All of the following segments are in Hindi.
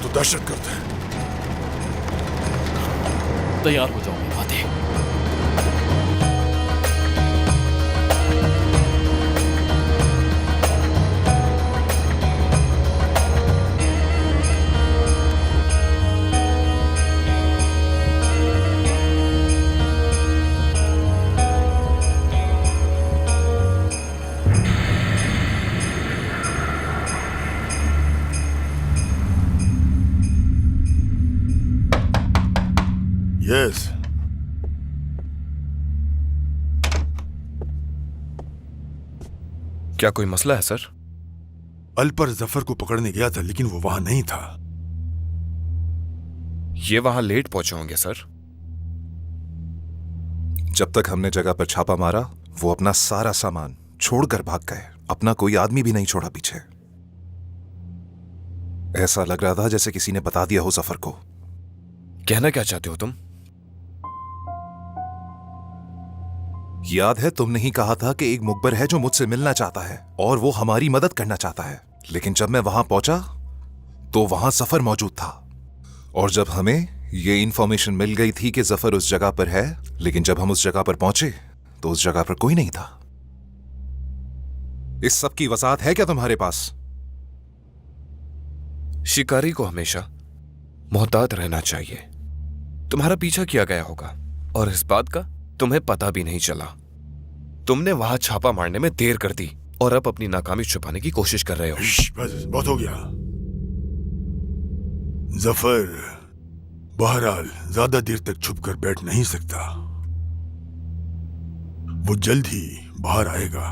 तो दहशत गर्द है। तैयार हो जाओ मेवाती। यस। क्या कोई मसला है सर? अलपर जफर को पकड़ने गया था लेकिन वो वहां नहीं था। ये वहां लेट पहुंचे होंगे सर। जब तक हमने जगह पर छापा मारा वो अपना सारा सामान छोड़कर भाग गए। अपना कोई आदमी भी नहीं छोड़ा पीछे। ऐसा लग रहा था जैसे किसी ने बता दिया हो जफर को। कहना क्या चाहते हो तुम? याद है तुमने ही कहा था कि एक मुखबर है जो मुझसे मिलना चाहता है और वो हमारी मदद करना चाहता है। लेकिन जब मैं वहां पहुंचा तो वहां जफर मौजूद था। और जब हमें ये इंफॉर्मेशन मिल गई थी कि जफर उस जगह पर है, लेकिन जब हम उस जगह पर पहुंचे तो उस जगह पर कोई नहीं था। इस सब की वजाहत है क्या तुम्हारे पास? शिकारी को हमेशा मोहतात रहना चाहिए। तुम्हारा पीछा किया गया होगा और इस बात का तुम्हें पता भी नहीं चला। तुमने वहां छापा मारने में देर कर दी और अब अपनी नाकामी छुपाने की कोशिश कर रहे हो। बस बहुत हो गया। जफर बहरहाल ज्यादा देर तक छुप कर बैठ नहीं सकता। वो जल्द ही बाहर आएगा।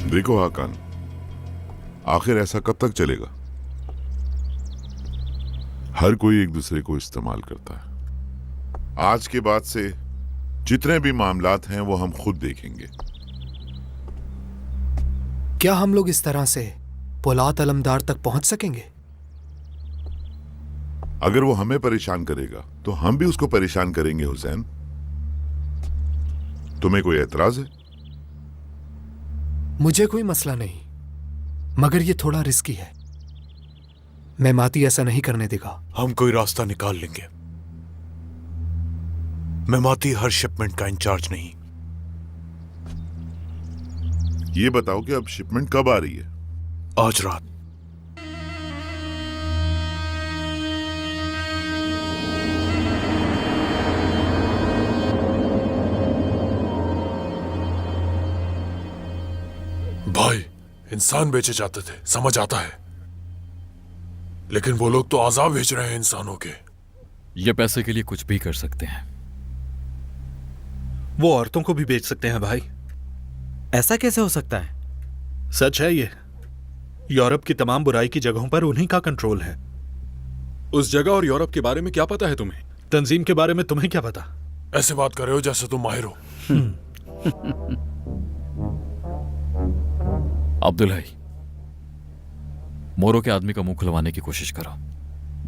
देखो हाकान, आखिर ऐसा कब तक चलेगा? हर कोई एक दूसरे को इस्तेमाल करता है। आज के बाद से जितने भी मामलात हैं वो हम खुद देखेंगे। क्या हम लोग इस तरह से पोलाद अलमदार तक पहुंच सकेंगे? अगर वो हमें परेशान करेगा तो हम भी उसको परेशान करेंगे। हुसैन, तुम्हें कोई एतराज है? मुझे कोई मसला नहीं, मगर ये थोड़ा रिस्की है। मैं माती ऐसा नहीं करने देगा। हम कोई रास्ता निकाल लेंगे। मैं माती हर शिपमेंट का इंचार्ज नहीं। ये बताओ कि अब शिपमेंट कब आ रही है? आज रात। भाई, इंसान बेचे जाते थे, समझ आता है, लेकिन वो लोग तो आजाद बेच रहे हैं इंसानों के। ये पैसे के लिए कुछ भी कर सकते हैं। वो औरतों को भी बेच सकते हैं भाई। ऐसा कैसे हो सकता है? सच है ये। यूरोप की तमाम बुराई की जगहों पर उन्हीं का कंट्रोल है। उस जगह और यूरोप के बारे में क्या पता है तुम्हें? तंजीम के बारे में तुम्हें क्या पता? ऐसे बात कर रहे हो जैसे तुम माहिर हो। अब्दुल भाई, मोरो के आदमी का मुंह खुलवाने की कोशिश करो।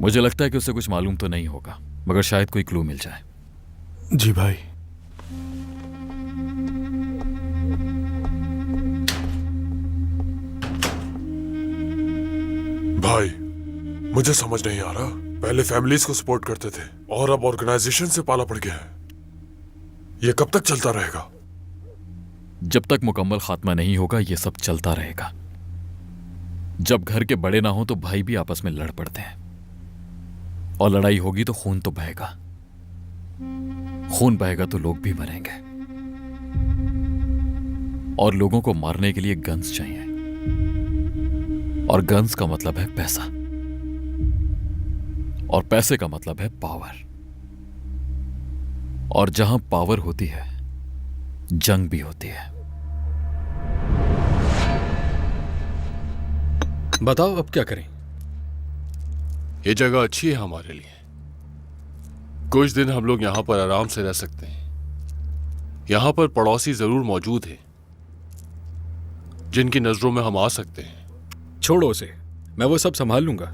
मुझे लगता है कि उसे कुछ मालूम तो नहीं होगा, मगर शायद कोई क्लू मिल जाए। जी भाई। भाई, मुझे समझ नहीं आ रहा। पहले फैमिलीज को सपोर्ट करते थे और अब ऑर्गेनाइजेशन से पाला पड़ गया है। ये कब तक चलता रहेगा? जब तक मुकम्मल खात्मा नहीं होगा ये सब चलता रहेगा। जब घर के बड़े ना हो तो भाई भी आपस में लड़ पड़ते हैं, और लड़ाई होगी तो खून तो बहेगा। खून बहेगा तो लोग भी मरेंगे, और लोगों को मारने के लिए गन्स चाहिए, और गन्स का मतलब है पैसा, और पैसे का मतलब है पावर। और जहां पावर होती है जंग भी होती है। बताओ अब क्या करें? ये जगह अच्छी है हमारे लिए। कुछ दिन हम लोग यहां पर आराम से रह सकते हैं। यहां पर पड़ोसी जरूर मौजूद हैं जिनकी नजरों में हम आ सकते हैं। छोड़ो उसे, मैं वो सब संभाल लूंगा।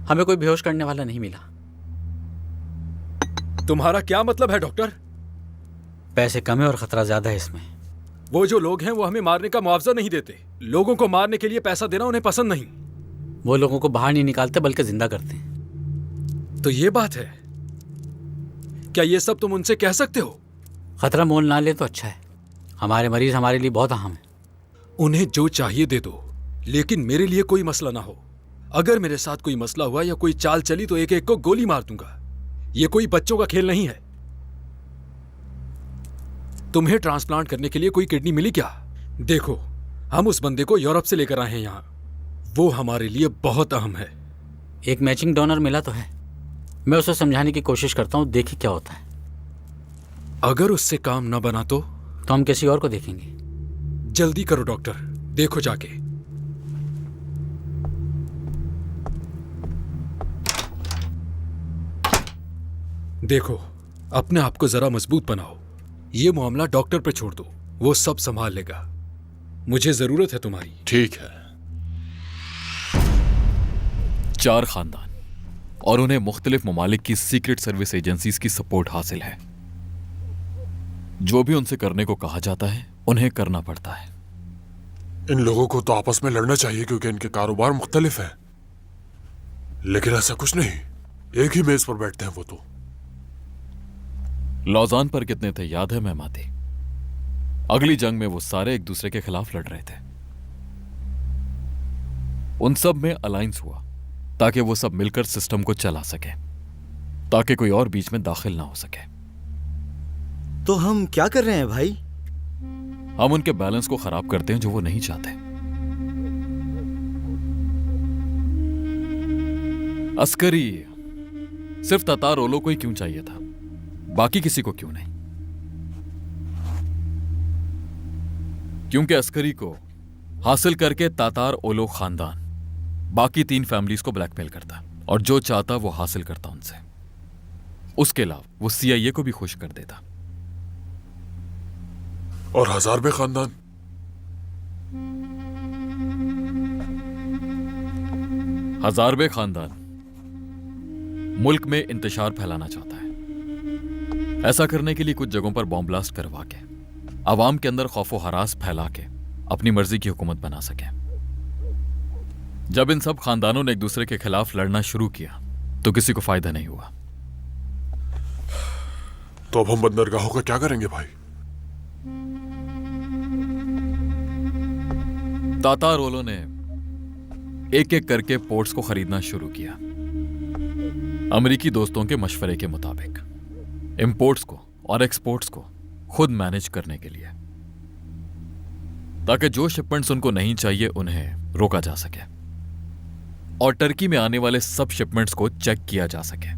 हमें कोई बेहोश करने वाला नहीं मिला। तुम्हारा क्या मतलब है डॉक्टर? पैसे कम है और खतरा ज्यादा है इसमें। वो जो लोग हैं वो हमें मारने का मुआवजा नहीं देते। लोगों को मारने के लिए पैसा देना उन्हें पसंद नहीं। वो लोगों को बाहर नहीं निकालते बल्कि जिंदा करते हैं। तो ये बात है। क्या ये सब तुम उनसे कह सकते हो? खतरा मोल ना ले तो अच्छा है। हमारे मरीज हमारे लिए बहुत अहम है। उन्हें जो चाहिए दे दो, लेकिन मेरे लिए कोई मसला ना हो। अगर मेरे साथ कोई मसला हुआ या कोई चाल चली तो एक एक को गोली मार दूंगा। ये कोई बच्चों का खेल नहीं है। तुम्हें ट्रांसप्लांट करने के लिए कोई किडनी मिली क्या? देखो, हम उस बंदे को यूरोप से लेकर आए हैं यहाँ। वो हमारे लिए बहुत अहम है। एक मैचिंग डोनर मिला तो है। मैं उसे समझाने की कोशिश करता हूँ, देखिए क्या होता है। अगर उससे काम न बना तो हम किसी और को देखेंगे। जल्दी करो डॉक्टर, देखो जाके। देखो, अपने आप को जरा मजबूत बनाओ। ये मामला डॉक्टर पे छोड़ दो, वो सब संभाल लेगा। मुझे जरूरत है तुम्हारी। ठीक है। 4 खानदान और उन्हें मुख्तलिफ ममालिक की सीक्रेट सर्विस एजेंसीज की सपोर्ट हासिल है। जो भी उनसे करने को कहा जाता है उन्हें करना पड़ता है। इन लोगों को तो आपस में लड़ना चाहिए क्योंकि इनके कारोबार मुख्तलिफ है, लेकिन ऐसा कुछ नहीं। एक ही मेज पर बैठते हैं वो तो। लौजान पर कितने थे याद है मेहमाती? अगली जंग में वो सारे एक दूसरे के खिलाफ लड़ रहे थे। उन सब में अलायंस हुआ ताकि वो सब मिलकर सिस्टम को चला सके, ताकि कोई और बीच में दाखिल ना हो सके। तो हम क्या कर रहे हैं भाई? हम उनके बैलेंस को खराब करते हैं जो वो नहीं चाहते। अस्करी सिर्फ तातार ओलो को ही क्यों चाहिए था, बाकी किसी को क्यों नहीं? क्योंकि अस्करी को हासिल करके तातार ओलो खानदान बाकी 3 फैमिलीज को ब्लैकमेल करता और जो चाहता वो हासिल करता उनसे। उसके अलावा वो CIA को भी खुश कर देता। और हजारबे खानदान? हजारबे खानदान मुल्क में इंतशार फैलाना चाहता है। ऐसा करने के लिए कुछ जगहों पर बॉम्ब ब्लास्ट करवा के आवाम के अंदर खौफो हरास फैला के अपनी मर्जी की हुकूमत बना सके। जब इन सब खानदानों ने एक दूसरे के खिलाफ लड़ना शुरू किया तो किसी को फायदा नहीं हुआ। तो अब हम बंदरगाहों का क्या करेंगे भाई? तातार ओलो ने एक एक करके पोर्ट्स को खरीदना शुरू किया, अमेरिकी दोस्तों के मशवरे के मुताबिक। इंपोर्ट्स को और एक्सपोर्ट्स को खुद मैनेज करने के लिए, ताकि जो शिपमेंट्स उनको नहीं चाहिए उन्हें रोका जा सके और टर्की में आने वाले सब शिपमेंट्स को चेक किया जा सके।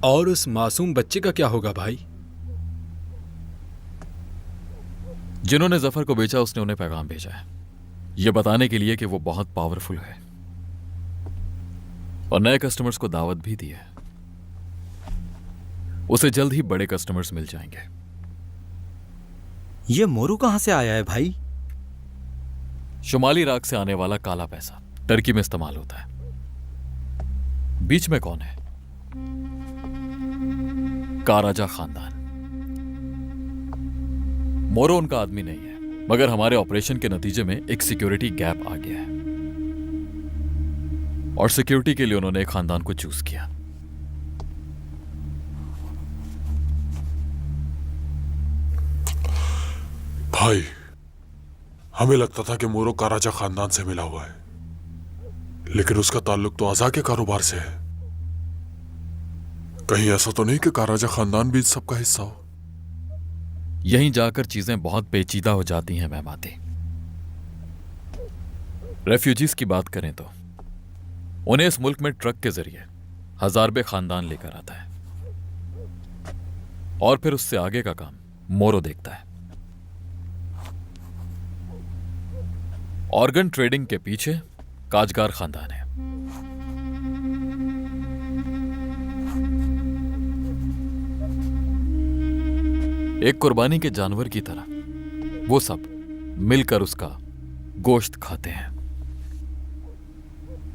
और उस मासूम बच्चे का क्या होगा भाई? जिन्होंने जफर को बेचा उसने उन्हें पैगाम भेजा है, यह बताने के लिए कि वो बहुत पावरफुल है और नए कस्टमर्स को दावत भी दी है। उसे जल्द ही बड़े कस्टमर्स मिल जाएंगे। ये मोरू कहां से आया है भाई? शुमाली इराक से आने वाला काला पैसा टर्की में इस्तेमाल होता है। बीच में कौन है? काराजा खानदान। मोरो उनका आदमी नहीं है, मगर हमारे ऑपरेशन के नतीजे में एक सिक्योरिटी गैप आ गया है और सिक्योरिटी के लिए उन्होंने एक खानदान को चूज किया। भाई, हमें लगता था कि मोरो काराजा खानदान से मिला हुआ है, लेकिन उसका ताल्लुक तो आजा के कारोबार से है। कहीं ऐसा तो नहीं कि काराजा खानदान भी सबका हिस्सा हो? यहीं जाकर चीजें बहुत पेचीदा हो जाती हैं मेहमाती। रेफ्यूजीज की बात करें तो उन्हें इस मुल्क में ट्रक के जरिए हजारबे खानदान लेकर आता है और फिर उससे आगे का काम मोरो देखता है। ऑर्गन ट्रेडिंग के पीछे काजगार खानदान है। एक कुर्बानी के जानवर की तरह वो सब मिलकर उसका गोश्त खाते हैं।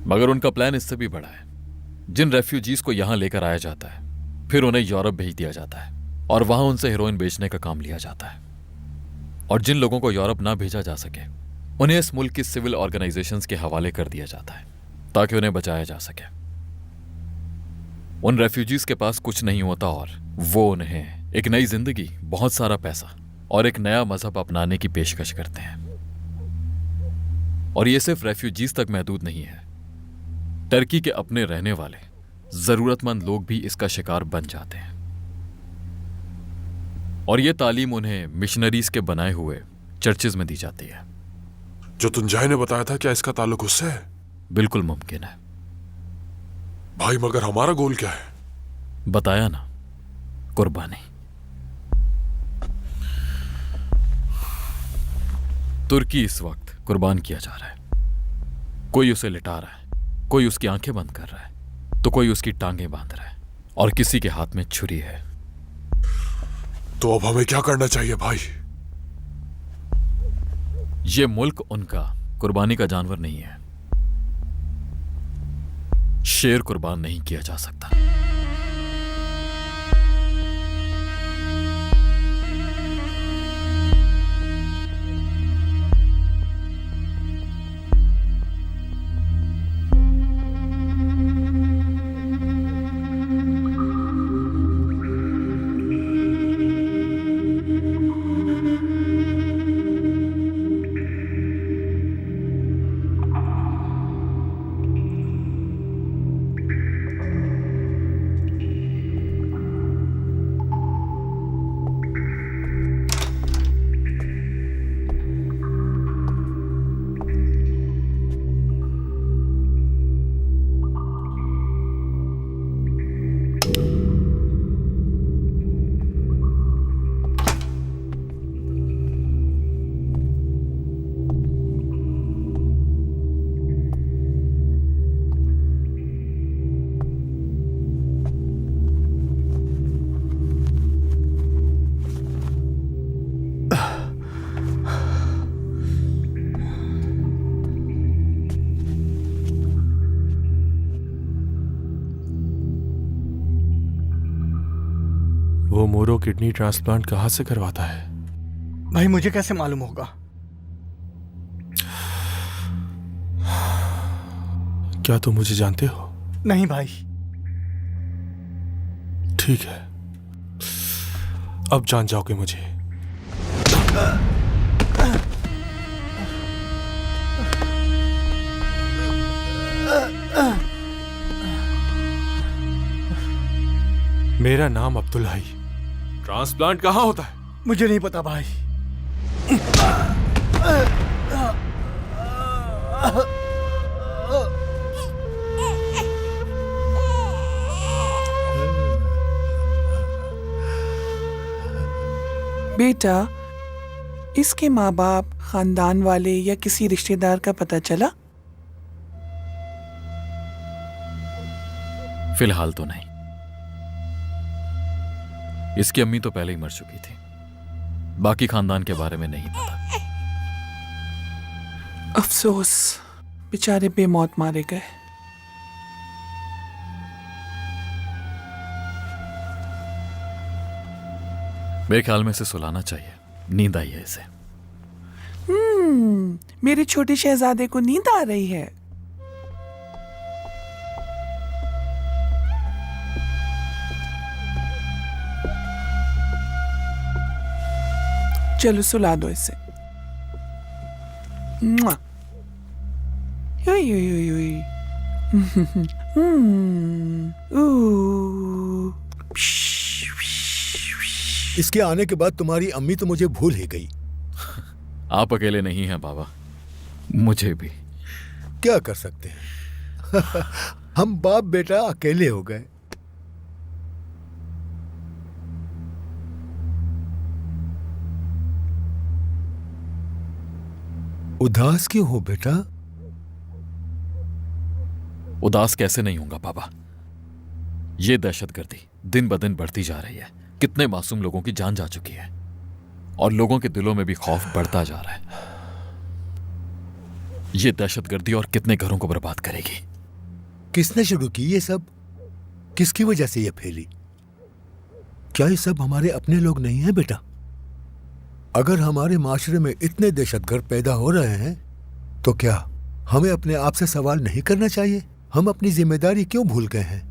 मगर उनका प्लान इससे भी बड़ा है। जिन रेफ्यूजीज को यहां लेकर आया जाता है फिर उन्हें यूरोप भेज दिया जाता है और वहां उनसे हेरोइन बेचने का काम लिया जाता है। और जिन लोगों को यूरोप ना भेजा जा सके उन्हें इस मुल्क की सिविल ऑर्गेनाइजेशंस के हवाले कर दिया जाता है ताकि उन्हें बचाया जा सके। उन रेफ्यूजीज के पास कुछ नहीं होता और वो उन्हें एक नई जिंदगी, बहुत सारा पैसा और एक नया मजहब अपनाने की पेशकश करते हैं। और ये सिर्फ रेफ्यूजीज तक महदूद नहीं है। टर्की के अपने रहने वाले जरूरतमंद लोग भी इसका शिकार बन जाते हैं। और ये तालीम उन्हें मिशनरीज के बनाए हुए चर्चेज में दी जाती है। जो तुंजाई ने बताया था, क्या इसका ताल्लुक उससे है? बिल्कुल मुमकिन है भाई, मगर हमारा गोल क्या है? बताया ना, कुर्बानी। तुर्की इस वक्त कुर्बान किया जा रहा है। कोई उसे लिटा रहा है, कोई उसकी आंखें बंद कर रहा है, तो कोई उसकी टांगें बांध रहा है और किसी के हाथ में छुरी है। तो अब हमें क्या करना चाहिए भाई? यह मुल्क उनका कुर्बानी का जानवर नहीं है। शेर कुर्बान नहीं किया जा सकता। वो मोरो किडनी ट्रांसप्लांट कहाँ से करवाता है? भाई मुझे कैसे मालूम होगा? क्या तुम मुझे जानते हो? नहीं भाई। ठीक है, अब जान जाओगे मुझे। मेरा नाम अब्दुल है। ट्रांसप्लांट कहाँ होता है? मुझे नहीं पता भाई। बेटा, इसके माँ बाप, खानदान वाले या किसी रिश्तेदार का पता चला? फिलहाल तो नहीं। इसकी अम्मी तो पहले ही मर चुकी थी। बाकी खानदान के बारे में नहीं पता। अफसोस, बेचारे बेमौत मारे गए। मेरे ख्याल में इसे सुलाना चाहिए। नींद आई है इसे। मेरे छोटे शहजादे को नींद आ रही है। चलो सुला दो इसे। मुआ। Yui Yui Yui Yui. इसके आने के बाद तुम्हारी अम्मी तो मुझे भूल ही गई। आप अकेले नहीं हैं बाबा, मुझे भी। क्या कर सकते हैं? हम बाप बेटा अकेले हो गए। उदास क्यों हो बेटा? उदास कैसे नहीं होगा बाबा। ये दहशतगर्दी दिन ब दिन बढ़ती जा रही है। कितने मासूम लोगों की जान जा चुकी है और लोगों के दिलों में भी खौफ बढ़ता जा रहा है। ये दहशतगर्दी और कितने घरों को बर्बाद करेगी। किसने शुरू की ये सब? किसकी वजह से ये फैली? क्या ये सब हमारे अपने लोग नहीं हैं बेटा? अगर हमारे माशरे में इतने दहशतगर्द पैदा हो रहे हैं तो क्या हमें अपने आप से सवाल नहीं करना चाहिए? हम अपनी जिम्मेदारी क्यों भूल गए हैं?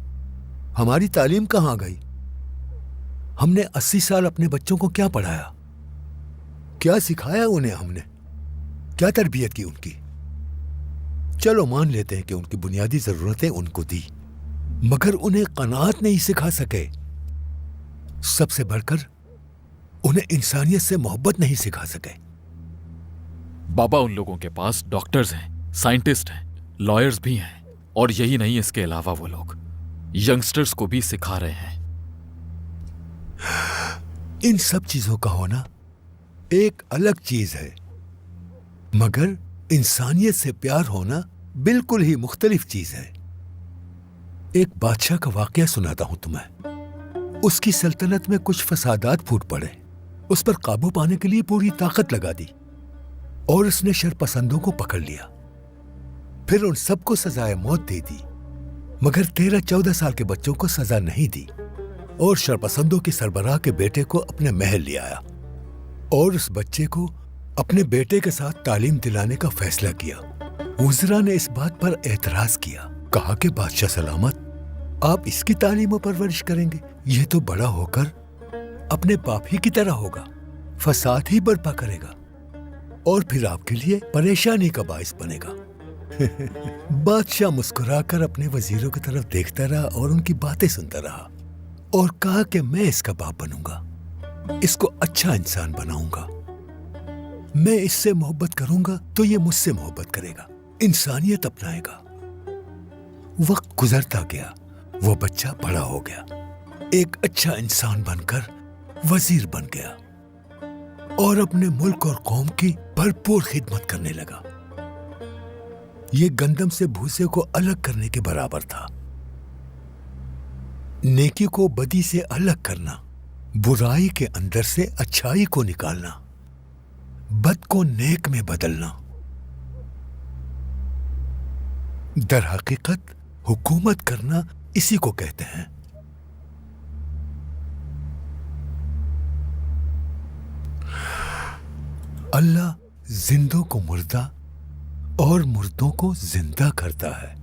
हमारी तालीम कहाँ गई? हमने 80 साल अपने बच्चों को क्या पढ़ाया, क्या सिखाया उन्हें? हमने क्या तरबियत की उनकी? चलो मान लेते हैं कि उनकी बुनियादी जरूरतें उनको दी, मगर उन्हें कनात नहीं सिखा सके। सबसे बढ़कर उन्हें इंसानियत से मोहब्बत नहीं सिखा सके। बाबा, उन लोगों के पास डॉक्टर्स हैं, साइंटिस्ट हैं, लॉयर्स भी हैं, और यही नहीं, इसके अलावा वो लोग यंगस्टर्स को भी सिखा रहे हैं। इन सब चीजों का होना एक अलग चीज है, मगर इंसानियत से प्यार होना बिल्कुल ही मुख्तलिफ चीज है। एक बादशाह का वाकया सुनाता हूं तुम्हें। उसकी सल्तनत में कुछ फसादात फूट पड़े। उस पर काबू पाने के लिए पूरी ताकत लगा दी और उसने शरपसंदों को पकड़ लिया। फिर उन सबको सजाए मौत दे दी, मगर 13-14 साल के बच्चों को सजा नहीं दी और शरपसंदों के सरबराह के बेटे को अपने महल ले आया और उस बच्चे को अपने बेटे के साथ तालीम दिलाने का फैसला किया। वज़रा ने इस बात पर एतराज किया, कहा कि बादशाह सलामत, आप इसकी तालीम और परवरिश करेंगे? यह तो बड़ा होकर अपने बाप ही की तरह होगा, फसाद ही बर्पा करेगा और फिर आपके लिए परेशानी का बाइस बनेगा। बादशाह मुस्कुराकर अपने वजीरों की तरफ देखता रहा और उनकी बातें सुनता रहा और कहा कि मैं इसका बाप बनूंगा, इसको अच्छा इंसान बनाऊंगा। मैं इससे मोहब्बत करूंगा तो ये मुझसे मोहब्बत करेगा, इंसानियत अपनाएगा। वक्त गुजरता गया, वो बच्चा बड़ा हो गया, एक अच्छा इंसान बनकर वजीर बन गया और अपने मुल्क और कौम की भरपूर खिदमत करने लगा। ये गंदम से भूसे को अलग करने के बराबर था। नेकी को बदी से अलग करना, बुराई के अंदर से अच्छाई को निकालना, बद को नेक में बदलना। दर हकीकत हुकूमत करना इसी को कहते हैं। अल्लाह जिंदों को मुर्दा और मुर्दों को जिंदा करता है।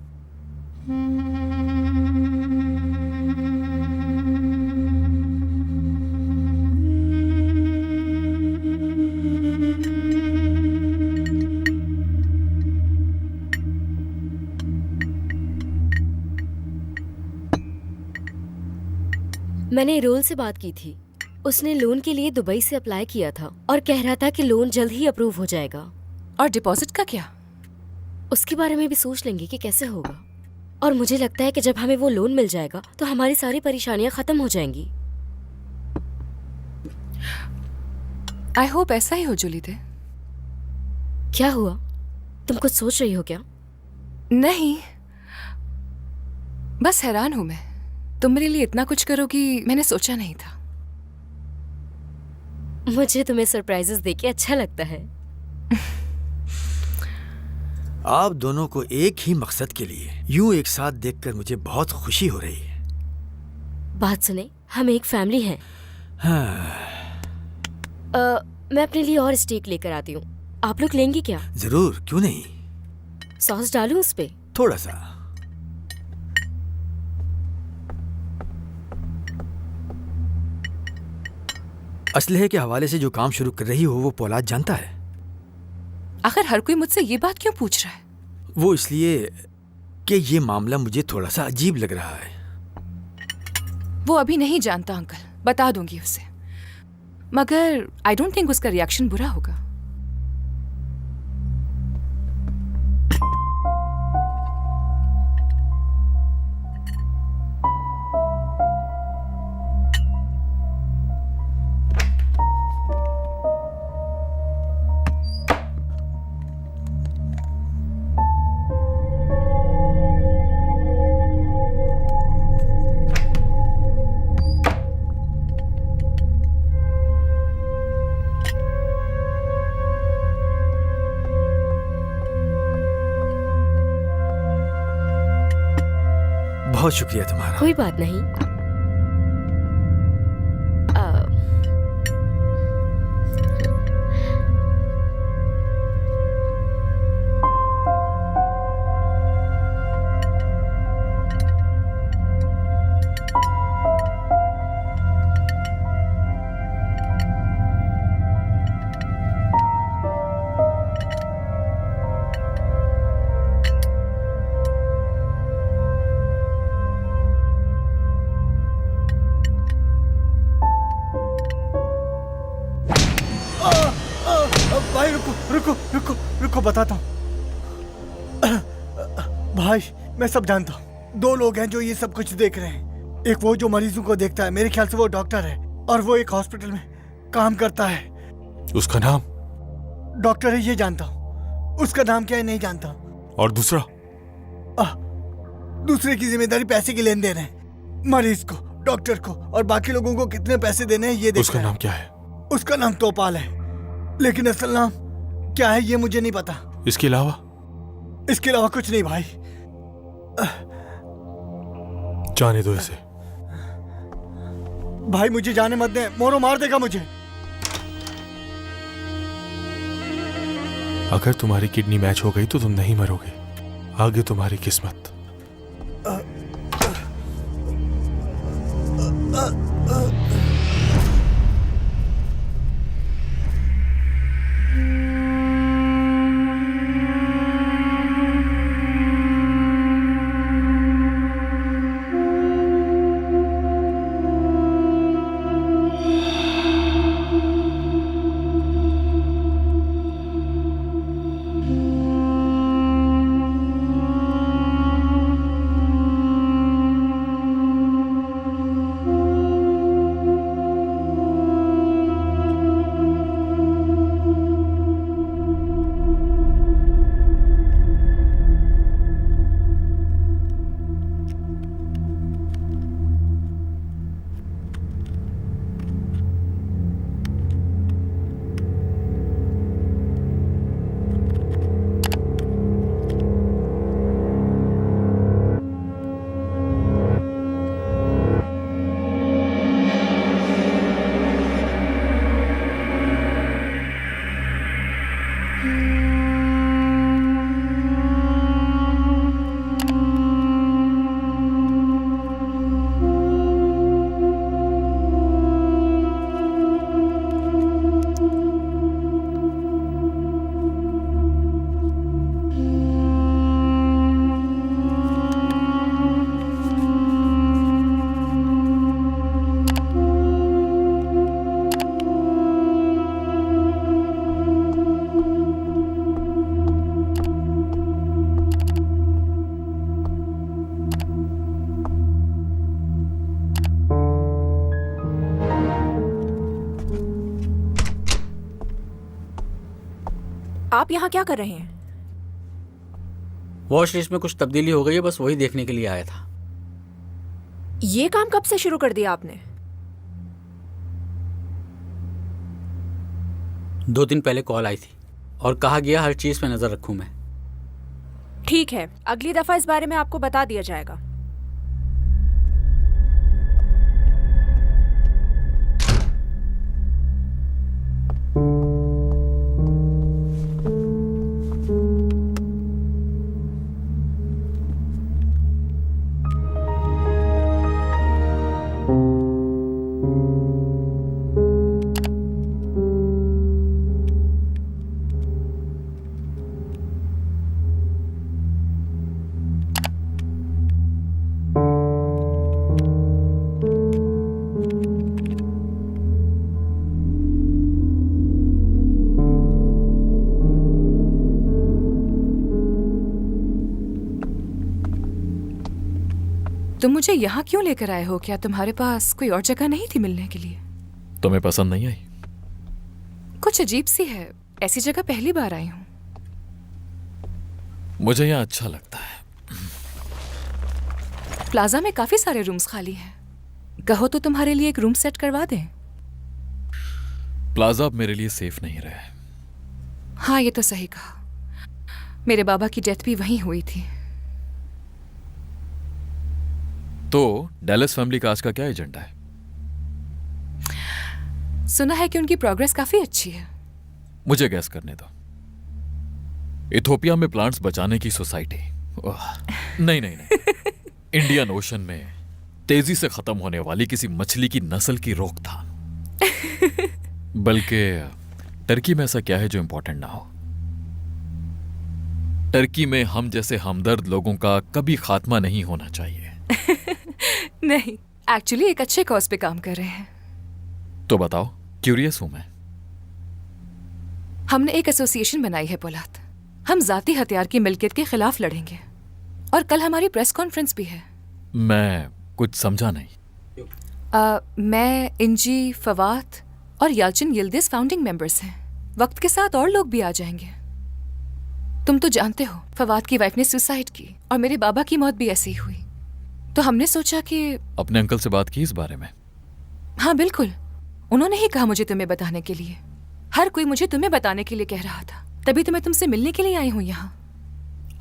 मैंने रोल से बात की थी। उसने लोन के लिए दुबई से अप्लाई किया था और कह रहा था कि लोन जल्द ही अप्रूव हो जाएगा। और डिपॉजिट का क्या? उसके बारे में भी सोच लेंगे कि कैसे होगा। और मुझे लगता है कि जब हमें वो लोन मिल जाएगा तो हमारी सारी परेशानियां खत्म हो जाएंगी। आई होप ऐसा ही हो जुलीदे। क्या हुआ? तुम कुछ सोच रही हो क्या? नहीं, बस हैरान हूं मैं। तुम मेरे लिए इतना कुछ करोगी मैंने सोचा नहीं था। मुझे तुम्हें सरप्राइजेस देके अच्छा लगता है। आप दोनों को एक ही मकसद के लिए यूं एक साथ देखकर मुझे बहुत खुशी हो रही है। बात सुने, हम एक फैमिली हैं। हाँ। मैं अपने लिए और स्टेक लेकर आती हूँ। आप लोग लेंगे क्या? जरूर, क्यों नहीं। सॉस डालूं उस पे? थोड़ा सा। असलहे के हवाले से जो काम शुरू कर रही हो वो पौलाद जानता है? आखिर हर कोई मुझसे ये बात क्यों पूछ रहा है? वो इसलिए कि ये मामला मुझे थोड़ा सा अजीब लग रहा है। वो अभी नहीं जानता अंकल, बता दूंगी उसे। मगर आई डोंट थिंक उसका रिएक्शन बुरा होगा। बहुत शुक्रिया तुम्हारा। कोई बात नहीं। भाई रुको रुको रुको रुको, बताता हूँ। भाई मैं सब जानता हूँ। दो लोग हैं जो ये सब कुछ देख रहे हैं। एक वो जो मरीजों को देखता है, मेरे ख्याल से वो डॉक्टर है, और वो एक हॉस्पिटल में काम करता है। उसका नाम? डॉक्टर है ये जानता हूँ, उसका नाम क्या है नहीं जानता। और दूसरा? दूसरे की जिम्मेदारी पैसे की लेन देन है। मरीज को, डॉक्टर को और बाकी लोगों को कितने पैसे देने हैं ये देखता उसका नाम क्या है? उसका नाम तोपाल है, लेकिन असल नाम क्या है ये मुझे नहीं पता। इसके अलावा? इसके अलावा कुछ नहीं भाई। जाने दो इसे। भाई मुझे जाने मत दे, मोरो मार देगा मुझे। अगर तुम्हारी किडनी मैच हो गई तो तुम नहीं मरोगे, आगे तुम्हारी किस्मत। आप यहाँ क्या कर रहे हैं? वॉश लिस्ट में कुछ तब्दीली हो गई है, बस वही देखने के लिए आया था। ये काम कब से शुरू कर दिया आपने? 2 दिन पहले कॉल आई थी और कहा गया हर चीज पे नजर रखूं मैं। ठीक है, अगली दफा इस बारे में आपको बता दिया जाएगा। तुम मुझे यहाँ क्यों लेकर आए हो? क्या तुम्हारे पास कोई और जगह नहीं थी मिलने के लिए? तुम्हें पसंद नहीं आई? कुछ अजीब सी है, ऐसी जगह पहली बार आई हूँ। मुझे यहाँ अच्छा लगता है। प्लाजा में काफी सारे रूम्स खाली हैं, कहो तो तुम्हारे लिए एक रूम सेट करवा दें। प्लाजा अब मेरे लिए सेफ नहीं रहा है। हाँ ये तो सही कहा, मेरे बाबा की डेथ भी वहीं हुई थी। तो डैलस फैमिली का आज का क्या एजेंडा है? सुना है कि उनकी प्रोग्रेस काफी अच्छी है। मुझे गैस करने दो। इथोपिया में प्लांट्स बचाने की सोसाइटी। नहीं नहीं नहीं इंडियन ओशन में तेजी से खत्म होने वाली किसी मछली की नस्ल की रोकथाम। बल्कि टर्की में ऐसा क्या है जो इंपॉर्टेंट ना हो? टर्की में हम जैसे हमदर्द लोगों का कभी खात्मा नहीं होना चाहिए। नहीं, एक्चुअली एक अच्छे कॉज पे काम कर रहे हैं। तो बताओ, क्यूरियस हूं मैं। हमने एक एसोसिएशन बनाई है पोलाद। हम जाती हथियार की मिल्कियत के खिलाफ लड़ेंगे और कल हमारी प्रेस कॉन्फ्रेंस भी है। मैं कुछ समझा नहीं। मैं, इंजी, फवाद और यालचिन यिल्दिज फाउंडिंग मेंबर्स हैं। वक्त के साथ और लोग भी आ जाएंगे। तुम तो जानते हो फवाद की वाइफ ने सुसाइड की और मेरे बाबा की मौत भी ऐसी ही हुई। तो हमने सोचा कि अपने अंकल से बात की इस बारे में? हाँ बिल्कुल, उन्होंने ही कहा मुझे तुम्हें बताने के लिए। हर कोई मुझे तुम्हें बताने के लिए कह रहा था, तभी तो मैं तुमसे मिलने के लिए आई हूं यहाँ।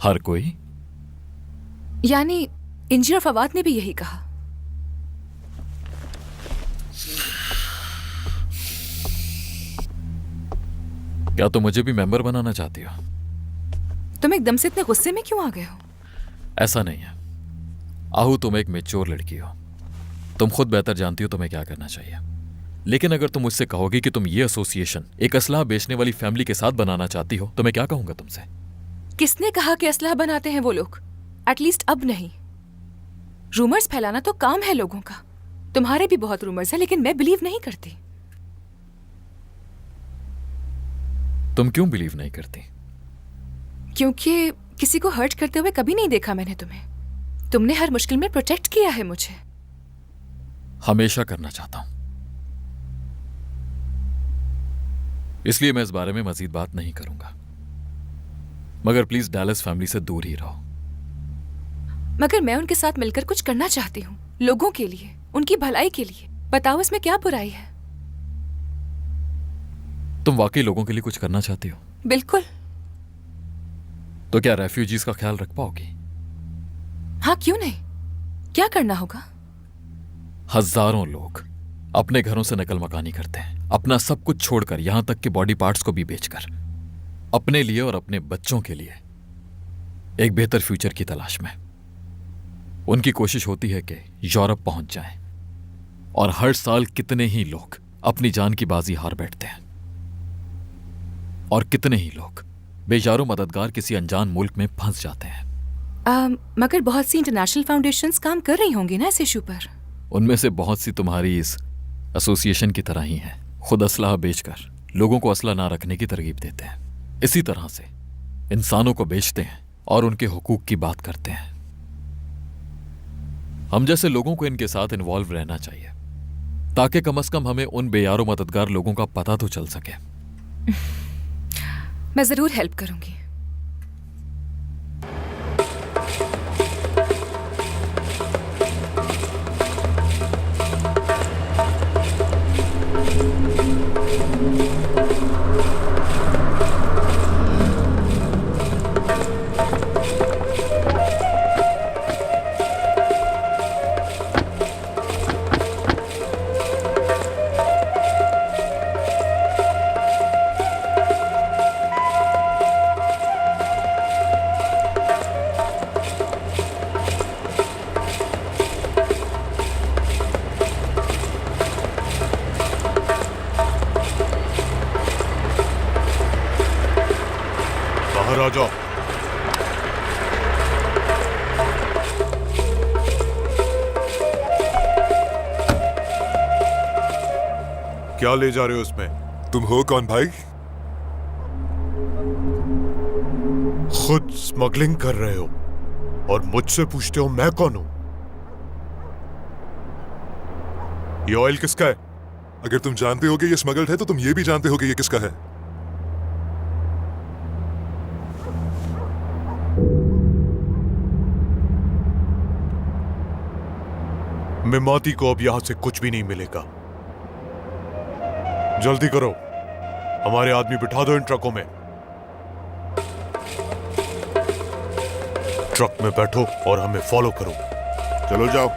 हर कोई? यानी इंजी और फवाद ने भी यही कहा। क्या तुम मुझे भी मेंबर बनाना चाहती हो? तुम एकदम से इतने गुस्से में क्यों आ गए हो? ऐसा नहीं है आहू, तुम एक मैच्योर लड़की हो। तुम खुद बेहतर जानती हो तुम्हें क्या करना चाहिए। लेकिन अगर तुम मुझसे कहोगी कि तुम ये एसोसिएशन एक असलाह बेचने वाली फैमिली के साथ बनाना चाहती हो तो मैं क्या कहूंगा तुमसे? किसने कहा कि असलाह बनाते हैं वो लोग? एटलीस्ट अब नहीं। रूमर्स फैलाना तो काम है लोगों का। तुम्हारे भी बहुत रूमर्स हैं, लेकिन मैं बिलीव नहीं करती। तुम क्यों बिलीव नहीं करती? क्योंकि किसी को हर्ट करते हुए कभी नहीं देखा मैंने तुम्हें। तुमने हर मुश्किल में प्रोटेक्ट किया है मुझे। हमेशा करना चाहता हूं, इसलिए मैं इस बारे में मजीद बात नहीं करूंगा। मगर प्लीज डैलस फैमिली से दूर ही रहो। मगर मैं उनके साथ मिलकर कुछ करना चाहती हूँ, लोगों के लिए, उनकी भलाई के लिए। बताओ इसमें क्या बुराई है? तुम वाकई लोगों के लिए कुछ करना चाहती हो? बिल्कुल। तो क्या रेफ्यूजीज का ख्याल रख पाओगी? हाँ, क्यों नहीं? क्या करना होगा? हजारों लोग अपने घरों से नकल मकानी करते हैं, अपना सब कुछ छोड़कर, यहां तक कि बॉडी पार्ट्स को भी बेचकर, अपने लिए और अपने बच्चों के लिए एक बेहतर फ्यूचर की तलाश में। उनकी कोशिश होती है कि यूरोप पहुंच जाएं, और हर साल कितने ही लोग अपनी जान की बाजी हार बैठते हैं, और कितने ही लोग बेचारों मददगार किसी अनजान मुल्क में फंस जाते हैं। मगर बहुत सी इंटरनेशनल फाउंडेशंस काम कर रही होंगी ना इस इशू पर। उनमें से बहुत सी तुम्हारी इस एसोसिएशन की तरह ही हैं, खुद असलाह बेचकर लोगों को असला ना रखने की तरगीब देते हैं। इसी तरह से इंसानों को बेचते हैं और उनके हुकूक की बात करते हैं। हम जैसे लोगों को इनके साथ इन्वॉल्व रहना चाहिए, ताकि कम से कम हमें उन बेयारो मददगार लोगों का पता तो चल सके। मैं जरूर हेल्प करूंगी। बाहर आ जाओ। क्या ले जा रहे हो उसमें? तुम हो कौन भाई? खुद स्मगलिंग कर रहे हो और मुझसे पूछते हो मैं कौन हूं? ये ऑयल किसका है? अगर तुम जानते हो कि ये स्मगल्ड है तो तुम ये भी जानते हो कि ये किसका है। मिमाती को अब यहां से कुछ भी नहीं मिलेगा। जल्दी करो, हमारे आदमी बिठा दो इन ट्रकों में। ट्रक में बैठो और हमें फॉलो करो। चलो जाओ।